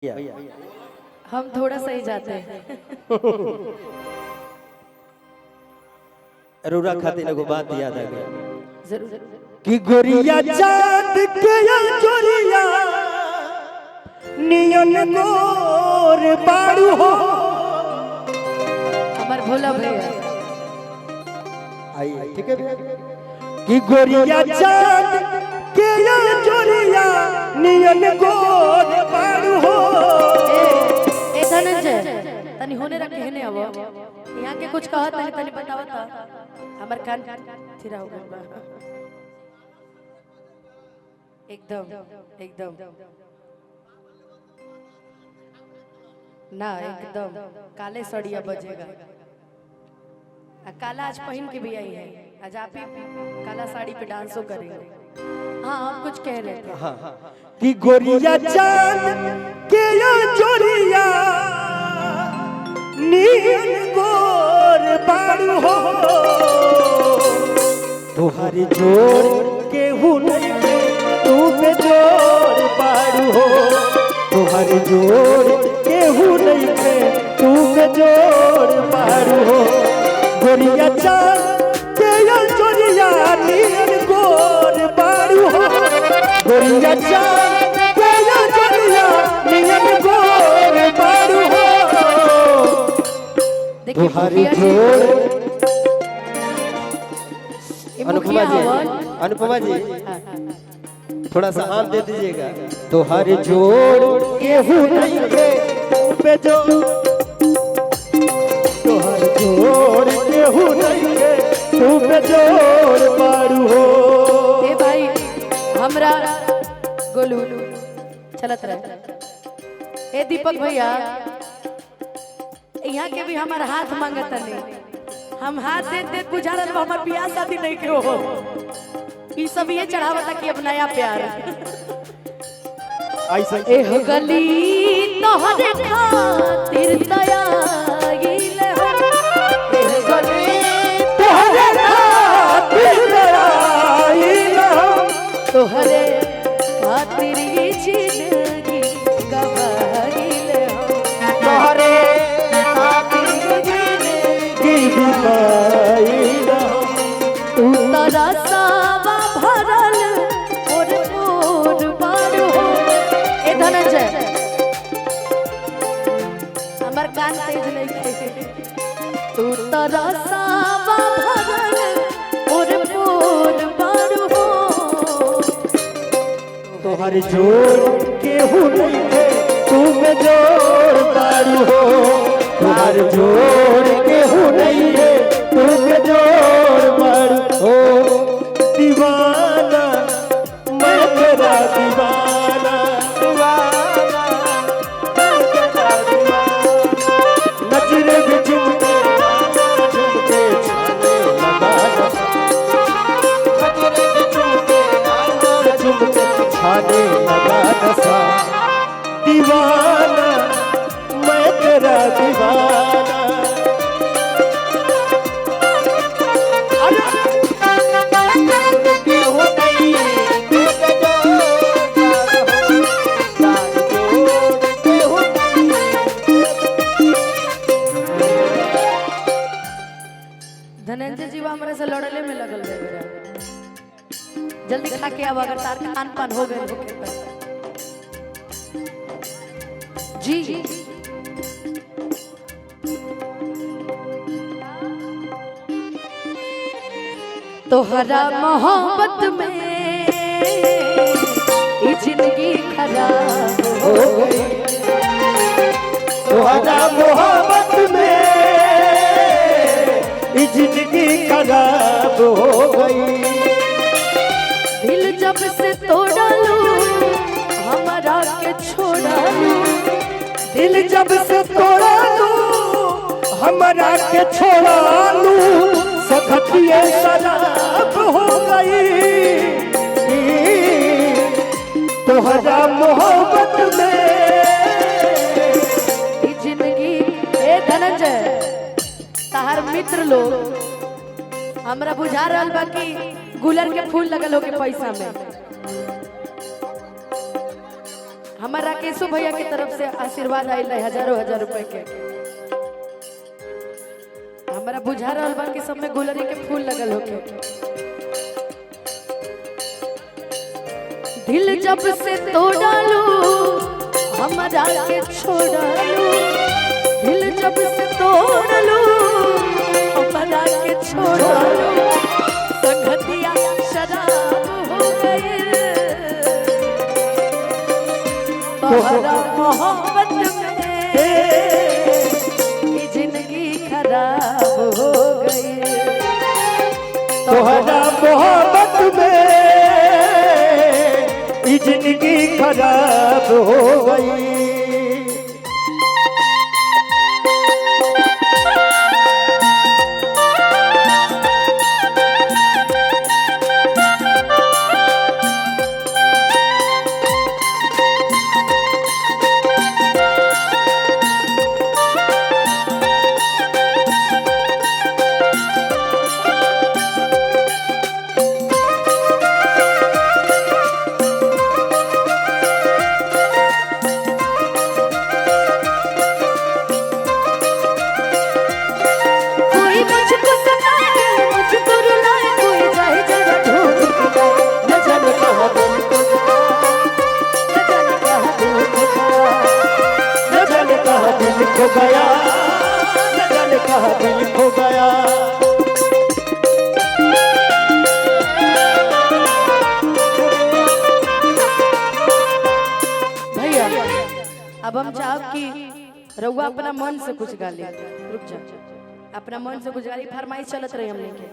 भैया हम थोड़ा सही जाते हैं। रूरा खातिर एगो बात याद आ गया जरूर कि गोरिया चांद के जोरिया नियन गोर बाड़ू हो। हमार भोला भैया आई ठीक है कि गोरिया चांद के जोरिया नियन गोर बाड़ू हो। ए धनंजय तनी होने रख कहने अब यहाँ के कुछ कहत नहीं तनी बताओ ता हमार कान थिरा हो गइल बा एकदम एकदम ना एकदम काले सड़िया बजेगा काला आज पहन के भी आई है आज आप ही काला साड़ी पे डांसो करेंगे। हाँ आप कुछ कह रहे थे। हाँ कि गोरिया चांद के जोरिया नियन गोर बाड़ू हो। तुहारी जोड़ केहू नहीं तू पे जोड़ बाड़ू हो। तुहारी जोड़ केहू नहीं तू पे जोड़ बाड़ू हो। गोरिया चांद के जोरिया नियन गोर बाड़ू हो। गोरिया चांद के जोरिया नियन गोर बाड़ू हो। तुहारी जोड़ अनुपमा जी अनुपमा जी थोड़ा सा हाथ दे दीजिएगा। तुहारी जोड़ केहू नहीं है तू पे जोड़। तुहारी जोड़ केहू नहीं है तू पे जोड़ बाड़ू हो। ए भाई हमरा गोलू चलत रहे। ए दीपक भैया यहाँ के भी हमार हाथ मांगत नहीं। हम हाथ दे दे बुझारत हमार बियाह शादी नहीं के हो। ई सब ये चढ़ावता कि अब नया प्यार ऐसा ए हो गली तोहरे खातिर तयाइल हो। ए हो गली तोहरे खातिर तयाइल हो। तोहरे खातिर ये जिंदगी गवाइल हो। तोहरे खातिर जिंदगी बिताइल हो। तू तारा सावा भरल और मोर बाड़ू हो। ए धनंजय हमार कान तेज नहीं खे। तू तारा सावा भरल और मोर बाड़ू हो। तोहर जोड़ केहू नहीं है तू पे जोड़ बाड़ू हो। तोहर जोड़ केहू नहीं है तू पे जोड़ बाड़ू हो। दीवाना मैं तेरा दीवाना दीवाना मैं तेरा दीवाना। नजरे भी झुमके झुमके छाने लगा नशा। नजरे भी झुमके झुमके छाने लगा नशा। दीवाना मैं तेरा दीवाना। धनंजय जी हमरा से लड़ले में लगल रहे मेरा। जल्दी खा के अब अगर तार खान पान हो गए जी तोहरा मोहब्बत में ये जिंदगी खराब हो गई। तोहरा मोहब्बत में ये जिंदगी खराब हो गई। दिल जब से तोड़ा लू हमारा के छोड़ा लू। दिल जब से तोड़ा लू हमारा के छोड़ा लू। सखतिये शराब हो गई। तोहरा मोहब्बत में ये जिंदगी ए धनंजय ताहर मित्र लोग हमरा बुझा रहल बा कि गुलर के फूल लगल हो के पैसा में। हमारा केशव भैया की तरफ से आशीर्वाद आयल रहे हजारों हजार रुपए के। हमारा बुझा रहल बा कि सब में गुलरी के फूल लगल होके। दिल जब से तोड़ालू हमारा के छोड़ालू, दिल जब से तोड़ालू हमारा के छोड़ालू, संगतिया शराब हो गई तोहरा मोहब्बत में, ये जिंदगी खराब हो गई तोहरा मोहब्बत में, ये जिंदगी खराब हो गई। खो गया न जाने कहाँ दिल खो गया। भैया अब हम चाहब कि रउआ अपना मन से कुछ गा ले। रुक जा, अपना मन से कुछ गा ली, फरमाइश चलत रही हमने के।